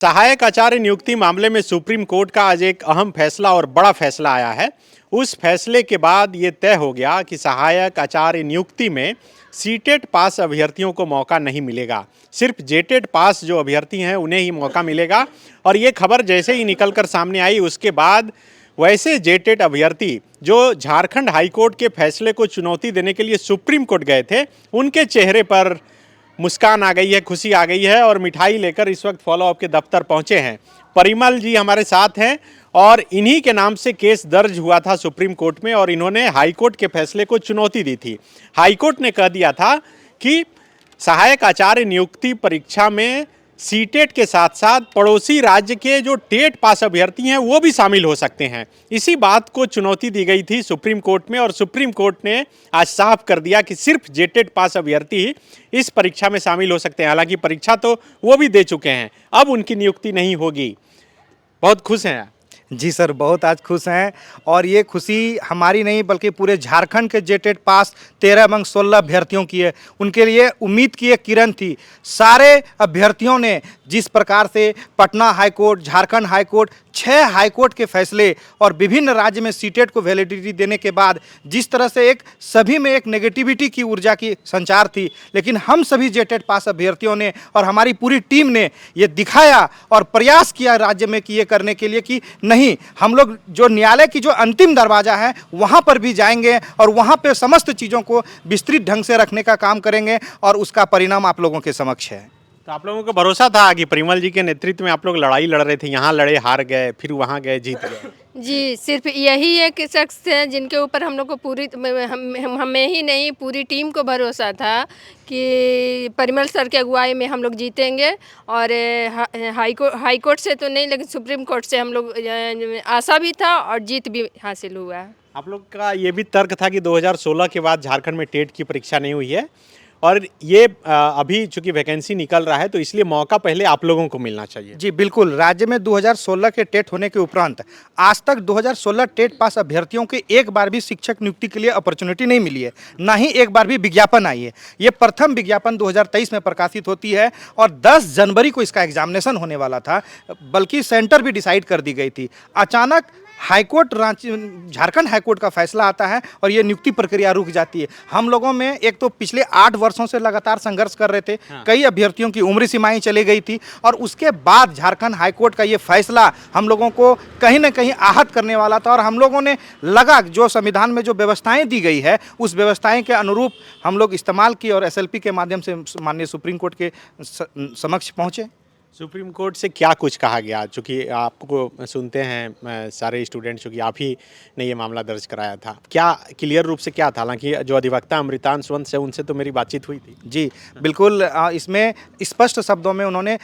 सहायक आचार्य नियुक्ति मामले में सुप्रीम कोर्ट का आज एक अहम फैसला और बड़ा फैसला आया है। उस फैसले के बाद ये तय हो गया कि सहायक आचार्य नियुक्ति में सीटेट पास अभ्यर्थियों को मौका नहीं मिलेगा, सिर्फ जेटेट पास जो अभ्यर्थी हैं उन्हें ही मौका मिलेगा। और ये खबर जैसे ही निकलकर सामने आई उसके बाद वैसे जेटेट अभ्यर्थी जो झारखंड हाईकोर्ट के फैसले को चुनौती देने के लिए सुप्रीम कोर्ट गए थे, उनके चेहरे पर मुस्कान आ गई है, खुशी आ गई है और मिठाई लेकर इस वक्त फॉलोअप के दफ्तर पहुंचे हैं। परिमल जी हमारे साथ हैं और इन्हीं के नाम से केस दर्ज हुआ था सुप्रीम कोर्ट में और इन्होंने हाई कोर्ट के फैसले को चुनौती दी थी। हाई कोर्ट ने कह दिया था कि सहायक आचार्य नियुक्ति परीक्षा में सीटेट के साथ साथ पड़ोसी राज्य के जो टेट पास अभ्यर्थी हैं वो भी शामिल हो सकते हैं। इसी बात को चुनौती दी गई थी सुप्रीम कोर्ट में और सुप्रीम कोर्ट ने आज साफ कर दिया कि सिर्फ जेटेट पास अभ्यर्थी ही इस परीक्षा में शामिल हो सकते हैं। हालांकि परीक्षा तो वो भी दे चुके हैं, अब उनकी नियुक्ति नहीं होगी। बहुत खुश हैं? जी सर, बहुत आज खुश हैं और ये खुशी हमारी नहीं बल्कि पूरे झारखंड के जेटेट पास 13 एवं 16 अभ्यर्थियों की है। उनके लिए उम्मीद की एक किरण थी। सारे अभ्यर्थियों ने जिस प्रकार से Patna high court, Jharkhand high court, 6 high court के फैसले और विभिन्न राज्य में सीटेट को वैलिडिटी देने के बाद जिस तरह से एक सभी में एक नेगेटिविटी की ऊर्जा की संचार थी, लेकिन हम सभी जेटेट पास अभ्यर्थियों ने और हमारी पूरी टीम ने ये दिखाया और प्रयास किया राज्य में कि ये करने के लिए कि नहीं, हम लोग जो न्यायालय की जो अंतिम दरवाज़ा है वहाँ पर भी जाएंगे और वहाँ पे समस्त चीज़ों को विस्तृत ढंग से रखने का काम करेंगे और उसका परिणाम आप लोगों के समक्ष है। तो आप लोगों को भरोसा था कि परिमल जी के नेतृत्व में आप लोग लड़ाई लड़ रहे थे, यहाँ लड़े, हार गए, फिर वहाँ गए, जीत गए। जी, सिर्फ यही एक शख्स है जिनके ऊपर हम लोग को पूरी हमें ही नहीं पूरी टीम को भरोसा था कि परिमल सर के अगुवाई में हम लोग जीतेंगे। और हाई कोर्ट से तो नहीं लेकिन सुप्रीम कोर्ट से हम लोग आशा भी था और जीत भी हासिल हुआ। आप लोग का ये भी तर्क था कि 2016 के बाद झारखंड में टेट की परीक्षा नहीं हुई है और ये अभी चूंकि वैकेंसी निकल रहा है तो इसलिए मौका पहले आप लोगों को मिलना चाहिए। जी बिल्कुल, राज्य में 2016 के टेट होने के उपरांत आज तक 2016 टेट पास अभ्यर्थियों के एक बार भी शिक्षक नियुक्ति के लिए अपॉर्चुनिटी नहीं मिली है, ना ही एक बार भी विज्ञापन आई है। ये प्रथम विज्ञापन 2023 में प्रकाशित होती है और 10 जनवरी को इसका एग्जामिनेशन होने वाला था, बल्कि सेंटर भी डिसाइड कर दी गई थी। अचानक हाईकोर्ट झारखंड हाईकोर्ट का फैसला आता है और ये नियुक्ति प्रक्रिया रुक जाती है। हम लोगों में एक तो पिछले 8 वर्षों से लगातार संघर्ष कर रहे थे, कई अभ्यर्थियों की उम्र सीमाएं चली गई थी और उसके बाद झारखंड हाईकोर्ट का ये फैसला हम लोगों को कहीं ना कहीं आहत करने वाला था और हम लोगों ने लगा जो संविधान में जो व्यवस्थाएं दी गई है उस व्यवस्थाएं के अनुरूप हम लोग इस्तेमाल किए और SLP के माध्यम से माननीय सुप्रीम कोर्ट के समक्ष पहुँचे। सुप्रीम कोर्ट से क्या कुछ कहा गया? चूँकि आपको सुनते हैं सारे स्टूडेंट, चूँकि आप ही ने ये मामला दर्ज कराया था, क्या क्लियर रूप से क्या था? हालांकि जो अधिवक्ता अमृतांश वंश है उनसे तो मेरी बातचीत हुई थी। जी बिल्कुल, इसमें स्पष्ट शब्दों में उन्होंने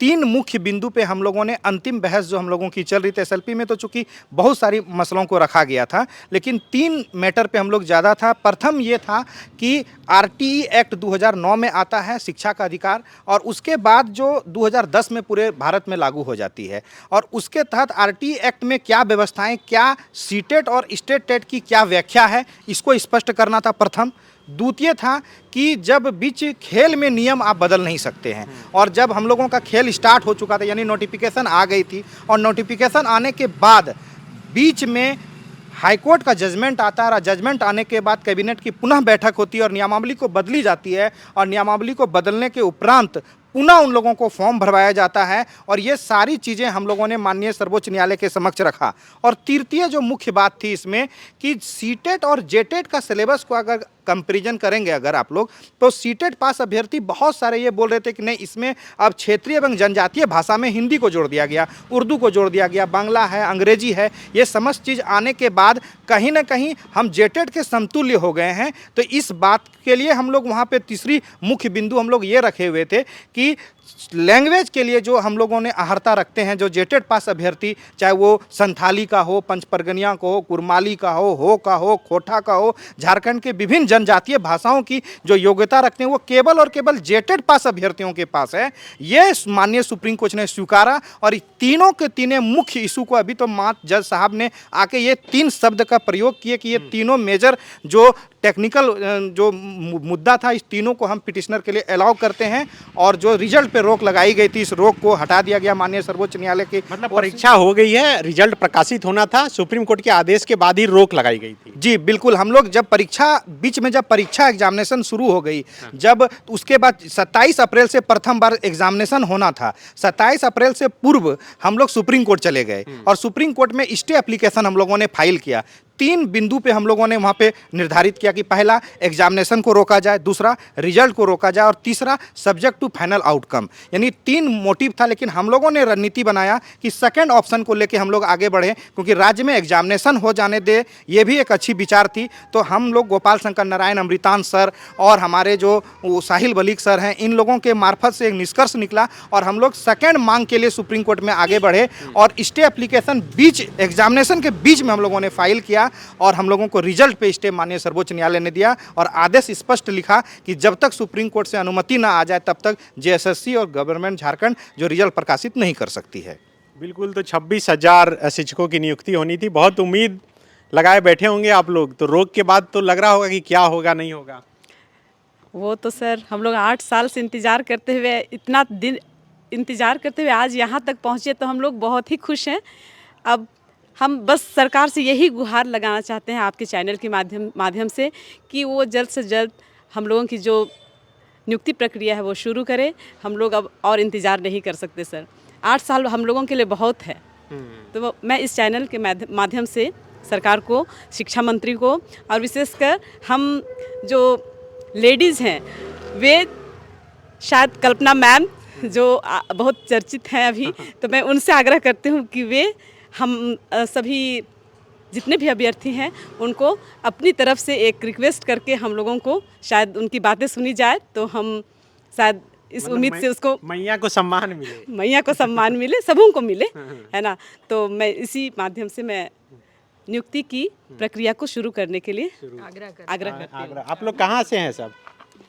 3 मुख्य बिंदु पे हम लोगों ने अंतिम बहस जो हम लोगों की चल रही थी SLP में, तो चूँकि बहुत सारी मसलों को रखा गया था लेकिन 3 मैटर पे हम लोग ज़्यादा था। प्रथम ये था कि RTE एक्ट 2009 में आता है शिक्षा का अधिकार और उसके बाद जो 2010 में पूरे भारत में लागू हो जाती है और उसके तहत RTE एक्ट में क्या व्यवस्थाएं, क्या सीटेट और स्टेट टेट की क्या व्याख्या है, इसको स्पष्ट करना था प्रथम। द्वितीय था कि जब बीच खेल में नियम आप बदल नहीं सकते हैं और जब हम लोगों का खेल स्टार्ट हो चुका था यानी नोटिफिकेशन आ गई थी और नोटिफिकेशन आने के बाद बीच में हाईकोर्ट का जजमेंट आता है और जजमेंट आने के बाद कैबिनेट की पुनः बैठक होती है और नियमावली को बदली जाती है और नियमावली को बदलने के उपरांत पुनः उन लोगों को फॉर्म भरवाया जाता है और ये सारी चीज़ें हम लोगों ने माननीय सर्वोच्च न्यायालय के समक्ष रखा। और तृतीय जो मुख्य बात थी इसमें कि सीटेट और जेटेट का सिलेबस को अगर कंपैरिजन करेंगे अगर आप लोग, तो सीटेट पास अभ्यर्थी बहुत सारे ये बोल रहे थे कि नहीं, इसमें अब क्षेत्रीय एवं जनजातीय भाषा में हिंदी को जोड़ दिया गया, उर्दू को जोड़ दिया गया, बांग्ला है, अंग्रेजी है, ये समस्त चीज़ आने के बाद कहीं ना कहीं हम जेटेट के समतुल्य हो गए हैं। तो इस बात के लिए हम लोग वहाँ पे तीसरी मुख्य बिंदु हम लोग ये रखे हुए थे कि लैंग्वेज के लिए जो हम लोगों ने आहर्ता रखते हैं, जो जेटेट पास अभ्यर्थी चाहे वो संथाली का हो, पंच परगनिया को हो, कुरमाली का हो का हो, खोटा का हो, झारखंड के विभिन्न जनजातीय भाषाओं की जो योग्यता रखते हैं वो केवल और केवल जेटेट पास अभ्यर्थियों के पास है। ये माननीय सुप्रीम कोर्ट ने स्वीकारा और तीनों के तीनों मुख्य इशू को अभी तो जज साहब ने आके ये 3 शब्द का प्रयोग किए कि ये तीनों मेजर जो टेक्निकल जो मुद्दा था, इस तीनों को हम पिटिशनर के लिए अलाउ करते हैं और जो रिजल्ट पे रोक लगाई गई थी, इस रोक को हटा दिया गया माननीय सर्वोच्च न्यायालय के। मतलब परीक्षा हो गई है, रिजल्ट प्रकाशित होना था, सुप्रीम कोर्ट के आदेश के बाद ही रोक लगाई गई थी। जी बिल्कुल, हम लोग जब परीक्षा एग्जामिनेशन शुरू हो गई, जब उसके बाद 27 अप्रैल से प्रथम बार एग्जामिनेशन होना था, 27 अप्रैल से पूर्व हम लोग सुप्रीम कोर्ट चले गए और सुप्रीम कोर्ट में स्टे एप्लीकेशन हम लोगों ने फाइल किया। 3 बिंदु पे हम लोगों ने वहाँ पे निर्धारित किया कि पहला एग्जामिनेशन को रोका जाए, दूसरा रिजल्ट को रोका जाए और तीसरा सब्जेक्ट टू फाइनल आउटकम। यानी 3 मोटिव था, लेकिन हम लोगों ने रणनीति बनाया कि सेकंड ऑप्शन को लेके हम लोग आगे बढ़े, क्योंकि राज्य में एग्जामिनेशन हो जाने दे, ये भी एक अच्छी विचार थी। तो हम लोग गोपाल शंकर नारायण, अमृतान सर और हमारे जो साहिल बलीक सर हैं, इन लोगों के मार्फत से एक निष्कर्ष निकला और हम लोग सेकंड मांग के लिए सुप्रीम कोर्ट में आगे बढ़े और स्टे एप्लीकेशन एग्जामिनेशन के बीच में हम लोगों ने फाइल किया और हम लोगों को रिजल्ट पे स्टे माननीय सर्वोच्च न्यायालय ने दिया और आदेश स्पष्ट लिखा कि जब तक सुप्रीम कोर्ट से अनुमति ना आ जाए तब तक जेएसएससी और गवर्नमेंट झारखंड जो रिजल्ट प्रकाशित नहीं कर सकती है। बिल्कुल, तो 26,000 शिक्षकों की नियुक्ति होनी थी, बहुत उम्मीद लगाए बैठे होंगे आप लोग, तो रोक के बाद तो लग रहा होगा कि क्या होगा नहीं होगा। वो तो सर हम लोग 8 साल से इंतज़ार करते हुए, इतना दिन इंतज़ार करते हुए आज यहाँ तक पहुँचे, तो हम लोग बहुत ही खुश हैं। अब हम बस सरकार से यही गुहार लगाना चाहते हैं आपके चैनल के माध्यम से कि वो जल्द से जल्द हम लोगों की जो नियुक्ति प्रक्रिया है वो शुरू करें। हम लोग अब और इंतज़ार नहीं कर सकते सर, 8 साल हम लोगों के लिए बहुत है। तो मैं इस चैनल के माध्यम से सरकार को, शिक्षा मंत्री को और विशेषकर हम जो लेडीज़ हैं, वे शायद कल्पना मैम जो बहुत चर्चित हैं अभी, तो मैं उनसे आग्रह करती हूँ कि वे हम सभी जितने भी अभ्यर्थी हैं उनको अपनी तरफ से एक रिक्वेस्ट करके हम लोगों को शायद उनकी बातें सुनी जाए, तो हम शायद इस उम्मीद से उसको मैया को सम्मान मिले, मैया को सम्मान मिले, सबों को मिले, है ना। तो मैं इसी माध्यम से मैं नियुक्ति की प्रक्रिया को शुरू करने के लिए आग्रह करती हूँ। आप लोग कहाँ से हैं?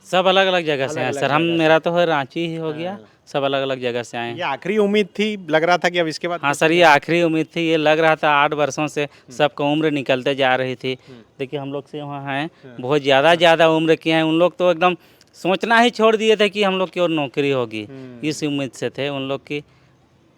सब अलग अलग जगह से हैं सर। मेरा तो रांची ही हो गया, सब अलग अलग जगह से आए हैं। ये आखिरी उम्मीद थी, लग रहा था कि अब इसके बाद? हाँ सर, ये आखिरी उम्मीद थी। ये लग रहा था 8 वर्षों से सबका उम्र निकलते जा रही थी। देखिए हम लोग से वहाँ हैं, बहुत ज़्यादा उम्र के हैं। उन लोग तो एकदम सोचना ही छोड़ दिए थे कि हम लोग की और नौकरी होगी, इस उम्मीद से थे उन लोग की।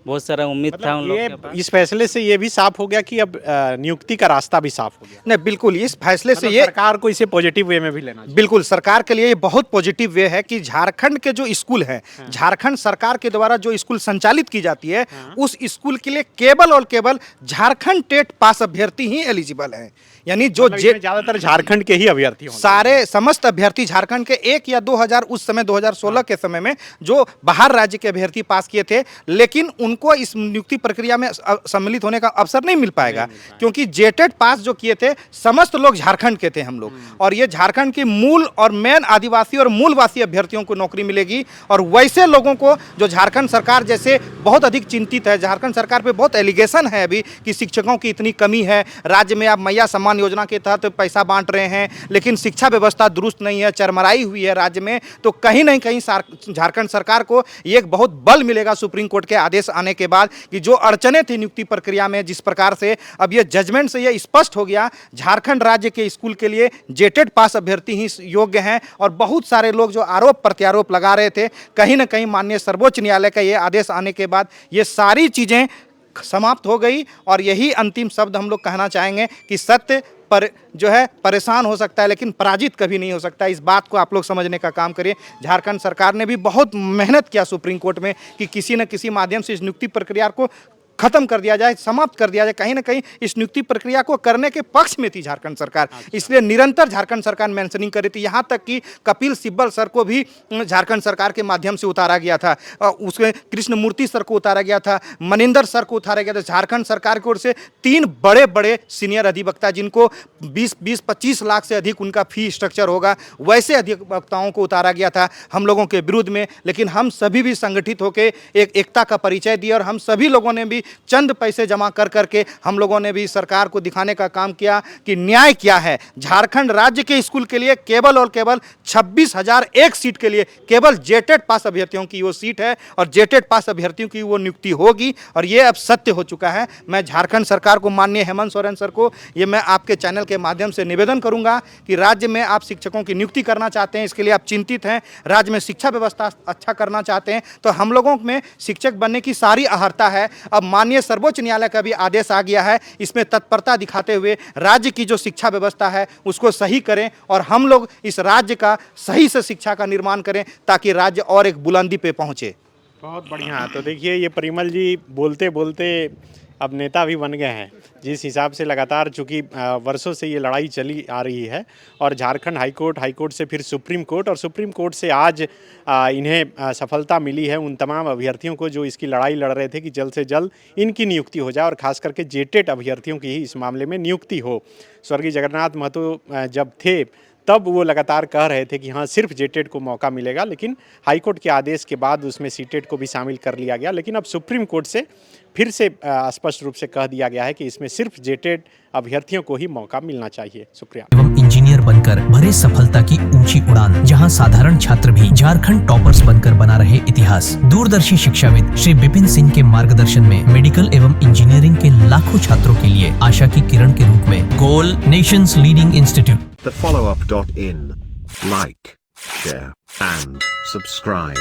बहुत सारा उम्मीद था उन लोग के पास। इस फैसले से ये भी साफ हो गया कि अब नियुक्ति का रास्ता भी साफ हो गया। नहीं बिल्कुल, इस फैसले से ये सरकार को इसे पॉजिटिव वे में भी लेना चाहिए। बिल्कुल, सरकार के लिए ये बहुत पॉजिटिव वे है कि झारखंड के जो स्कूल हैं, झारखंड सरकार के द्वारा जो स्कूल संचालित की जाती है, उस स्कूल के लिए केवल और केवल झारखंड टेट पास अभ्यर्थी ही एलिजिबल हैं। यानी जो ज्यादातर झारखंड के ही अभ्यर्थी होंगे। सारे समस्त अभ्यर्थी झारखंड के 1 या 2000 उस समय 2016 के समय में जो बाहर राज्य के अभ्यर्थी पास किए थे, लेकिन उनको इस नियुक्ति प्रक्रिया में सम्मिलित होने का अवसर नहीं मिल पाएगा, क्योंकि जेटेट पास जो किए थे समस्त लोग झारखंड के थे हम लोग, और ये झारखंड की मूल और मेन आदिवासी और मूलवासी अभ्यर्थियों को नौकरी मिलेगी। और वैसे लोगों को जो झारखंड सरकार जैसे बहुत अधिक चिंतित है, झारखंड सरकार पे बहुत एलिगेशन है अभी कि शिक्षकों की इतनी कमी है, राज्य में आप मैया सम्मान योजना के तहत पैसा बांट रहे हैं, लेकिन शिक्षा व्यवस्था दुरुस्त नहीं है, चरमराई हुई है राज्य में। तो कहीं ना कहीं झारखंड सरकार को ये एक बहुत बल मिलेगा सुप्रीम कोर्ट के आदेश आने के बाद कि जो अड़चने थी नियुक्ति प्रक्रिया में, जिस प्रकार से अब ये जजमेंट से ये स्पष्ट हो गया झारखंड राज्य के स्कूल के लिए जेटेड पास अभ्यर्थी ही योग्य हैं। और बहुत सारे लोग जो आरोप प्रत्यारोप लगा रहे थे, कहीं ना कहीं माननीय सर्वोच्च न्यायालय का ये आदेश आने के बाद ये सारी चीज़ें समाप्त हो गई। और यही अंतिम शब्द हम लोग कहना चाहेंगे कि सत्य पर जो है परेशान हो सकता है, लेकिन पराजित कभी नहीं हो सकता। इस बात को आप लोग समझने का काम करिए। झारखंड सरकार ने भी बहुत मेहनत किया सुप्रीम कोर्ट में कि किसी न किसी माध्यम से इस नियुक्ति प्रक्रिया को खत्म कर दिया जाए, समाप्त कर दिया जाए। कहीं ना कहीं इस नियुक्ति प्रक्रिया को करने के पक्ष में थी झारखंड सरकार, इसलिए निरंतर झारखंड सरकार मेंशनिंग कर रही थी। यहाँ तक कि कपिल सिब्बल सर को भी झारखंड सरकार के माध्यम से उतारा गया था, उसके कृष्णमूर्ति सर को उतारा गया था, मनिंदर सर को उतारा गया था। झारखंड सरकार की ओर से 3 बड़े बड़े सीनियर अधिवक्ता जिनको 20-25 लाख से अधिक उनका फी स्ट्रक्चर होगा, वैसे अधिवक्ताओं को उतारा गया था हम लोगों के विरुद्ध में। लेकिन हम सभी भी संगठित होकर एक एकता का परिचय दिया और हम सभी लोगों ने भी चंद पैसे जमा कर करके हम लोगों ने भी सरकार को दिखाने का काम किया कि न्याय क्या है। झारखंड राज्य के स्कूल के लिए केवल और केवल 26,001 सीट के लिए केवल जेटेड पास अभ्यर्थियों की वो सीट है और जेटेड पास अभ्यर्थियों की वो नियुक्ति होगी और ये अब सत्य हो चुका है। मैं झारखंड सरकार को, माननीय हेमंत सोरेन सर को, ये मैं आपके चैनल के माध्यम से निवेदन करूंगा कि राज्य में आप शिक्षकों की नियुक्ति करना चाहते हैं, इसके लिए आप चिंतित हैं, राज्य में शिक्षा व्यवस्था अच्छा करना चाहते हैं, तो हम लोगों में शिक्षक बनने की सारी अहर्ता है। अब माननीय सर्वोच्च न्यायालय का भी आदेश आ गया है, इसमें तत्परता दिखाते हुए राज्य की जो शिक्षा व्यवस्था है उसको सही करें और हम लोग इस राज्य का सही से शिक्षा का निर्माण करें ताकि राज्य और एक बुलंदी पे पहुंचे। बहुत बढ़िया। तो देखिए, ये परिमल जी बोलते बोलते अब नेता भी बन गए हैं। जिस हिसाब से लगातार, चूँकि वर्षों से ये लड़ाई चली आ रही है और झारखंड हाईकोर्ट से फिर सुप्रीम कोर्ट और सुप्रीम कोर्ट से आज इन्हें सफलता मिली है उन तमाम अभ्यर्थियों को जो इसकी लड़ाई लड़ रहे थे कि जल्द से जल्द इनकी नियुक्ति हो जाए और ख़ास करके जेटेड अभ्यर्थियों की ही इस मामले में नियुक्ति हो। स्वर्गीय जगन्नाथ महतो जब थे तब वो लगातार कह रहे थे कि हाँ, सिर्फ जेटेड को मौका मिलेगा, लेकिन हाईकोर्ट के आदेश के बाद उसमें सीटेड को भी शामिल कर लिया गया। लेकिन अब सुप्रीम कोर्ट से फिर से स्पष्ट रूप से कह दिया गया है कि इसमें सिर्फ जेटेड अभ्यर्थियों को ही मौका मिलना चाहिए। शुक्रिया। एवं इंजीनियर बनकर भरे सफलता की ऊंची उड़ान, जहां साधारण छात्र भी झारखंड टॉपर्स बनकर बना रहे इतिहास। दूरदर्शी शिक्षाविद श्री विपिन सिंह के मार्गदर्शन में मेडिकल एवं इंजीनियरिंग के लाखों छात्रों के लिए आशा की किरण के रूप में गोल, nations leading institute. thefollowup.in. Like, share, and subscribe.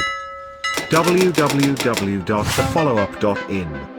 www.thefollowup.in